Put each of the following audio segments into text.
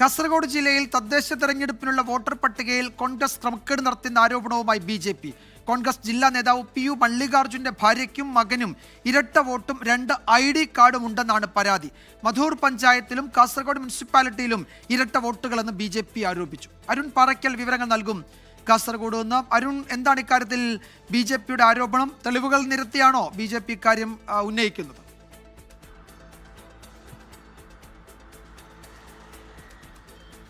കാസർഗോഡ് ജില്ലയിൽ തദ്ദേശ തെരഞ്ഞെടുപ്പിനുള്ള വോട്ടർ പട്ടികയിൽ കോൺഗ്രസ് ക്രമക്കേട് നടത്തുന്ന ആരോപണവുമായി ബി.ജെ.പി. കോൺഗ്രസ് ജില്ലാ നേതാവ് പി.യു. മല്ലികാർജുന്റെ ഭാര്യയ്ക്കും മകനും ഇരട്ട വോട്ടും 2 ID കാർഡും ഉണ്ടെന്നാണ് പരാതി. മധൂർ പഞ്ചായത്തിലും കാസർഗോഡ് മുനിസിപ്പാലിറ്റിയിലും ഇരട്ട വോട്ടുകളെന്ന് ബി.ജെ.പി. ആരോപിച്ചു. അരുൺ പാറയ്ക്കൽ വിവരങ്ങൾ നൽകും. കാസർഗോഡ് നിന്ന് അരുൺ, എന്താണ് ഇക്കാര്യത്തിൽ ബി.ജെ.പിയുടെ ആരോപണം? തെളിവുകൾ നിരത്തിയാണോ ബി.ജെ.പി. ഇക്കാര്യം ഉന്നയിക്കുന്നത്?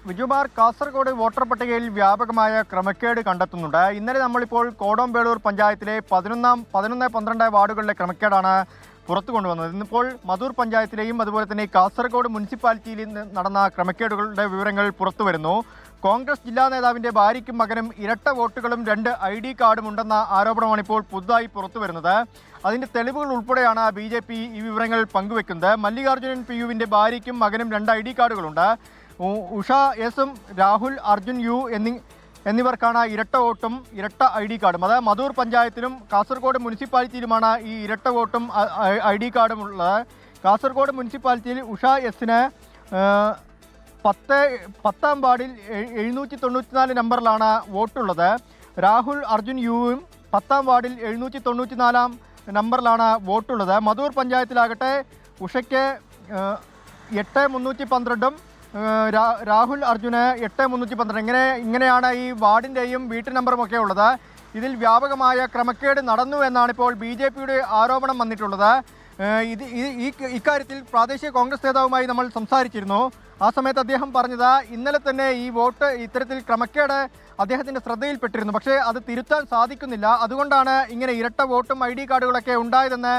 വിജുമാർ, കാസർഗോഡ് വോട്ടർ പട്ടികയിൽ വ്യാപകമായ ക്രമക്കേട് കണ്ടെത്തുന്നുണ്ട്. ഇന്നലെ നമ്മളിപ്പോൾ കോടോംബേളൂർ പഞ്ചായത്തിലെ 11, 12 വാർഡുകളിലെ ക്രമക്കേടാണ് പുറത്തു കൊണ്ടുവന്നത്. ഇന്നിപ്പോൾ മധൂർ പഞ്ചായത്തിലെയും അതുപോലെ തന്നെ കാസർഗോഡ് മുനിസിപ്പാലിറ്റിയിൽ നടന്ന ക്രമക്കേടുകളുടെ വിവരങ്ങൾ പുറത്തു വരുന്നു. കോൺഗ്രസ് ജില്ലാ നേതാവിൻ്റെ ഭാര്യയ്ക്കും മകനും ഇരട്ട വോട്ടുകളും 2 ID കാർഡും ഉണ്ടെന്ന ആരോപണമാണ് ഇപ്പോൾ പുതുതായി പുറത്തു വരുന്നത്. അതിൻ്റെ തെളിവുകൾ ഉൾപ്പെടെയാണ് ബി.ജെ.പി. ഈ വിവരങ്ങൾ പങ്കുവെക്കുന്നത്. മല്ലികാർജുനൻ പി.യുവിൻ്റെ ഭാര്യയ്ക്കും മകനും 2 ID കാർഡുകളുണ്ട്. ഉഷ എസും രാഹുൽ അർജുൻ യു എന്നിവർക്കാണ് ഇരട്ട വോട്ടും ഇരട്ട ID കാർഡും. അതായത് മധൂർ പഞ്ചായത്തിലും കാസർഗോഡ് മുനിസിപ്പാലിറ്റിയിലുമാണ് ഈ ഇരട്ട വോട്ടും ID കാർഡും ഉള്ളത്. കാസർഗോഡ് മുനിസിപ്പാലിറ്റിയിൽ ഉഷ എസിന് 10ാം വാർഡിൽ 794 നമ്പറിലാണ് വോട്ടുള്ളത്. രാഹുൽ അർജുൻ യുവും 10ാം വാർഡിൽ 794 നമ്പറിലാണ് വോട്ടുള്ളത്. മധൂർ പഞ്ചായത്തിലാകട്ടെ ഉഷയ്ക്ക് 8312ഉം രാഹുൽ അർജുന് 8312. ഇങ്ങനെയാണ് ഈ വാർഡിൻ്റെയും വീട്ടു നമ്പറും ഒക്കെ ഉള്ളത്. ഇതിൽ വ്യാപകമായ ക്രമക്കേട് നടന്നു എന്നാണ് ഇപ്പോൾ ബി.ജെ.പിയുടെ ആരോപണം വന്നിട്ടുള്ളത്. ഇക്കാര്യത്തിൽ പ്രാദേശിക കോൺഗ്രസ് നേതാവുമായി നമ്മൾ സംസാരിച്ചിരുന്നു. ആ സമയത്ത് അദ്ദേഹം പറഞ്ഞത് ഇന്നലെ തന്നെ ഈ വോട്ട് ഇത്തരത്തിൽ ക്രമക്കേട് അദ്ദേഹത്തിൻ്റെ ശ്രദ്ധയിൽപ്പെട്ടിരുന്നു. പക്ഷേ അത് തിരുത്താൻ സാധിക്കുന്നില്ല. അതുകൊണ്ടാണ് ഇങ്ങനെ ഇരട്ട വോട്ടും ID കാർഡുകളൊക്കെ ഉണ്ടായതെന്ന്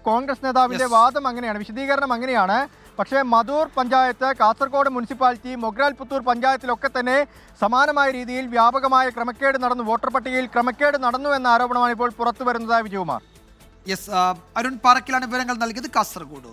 കോൺഗ്രസ് നേതാവിൻ്റെ വാദം അങ്ങനെയാണ്, വിശദീകരണം അങ്ങനെയാണ്. പക്ഷേ മധൂർ പഞ്ചായത്ത്, കാസർഗോഡ് മുനിസിപ്പാലിറ്റി, മൊഗ്രാൽ പുത്തൂർ പഞ്ചായത്തിലൊക്കെ തന്നെ സമാനമായ രീതിയിൽ വ്യാപകമായ ക്രമക്കേട് നടന്നു, വോട്ടർ പട്ടികയിൽ ക്രമക്കേട് നടന്നു എന്ന ആരോപണമാണ് ഇപ്പോൾ പുറത്തു വരുന്നത്. വിജയകുമാർ. യെസ്, അരുൺ പാറയ്ക്കലാണ് വിവരങ്ങൾ നൽകിയത് കാസർഗോഡ്.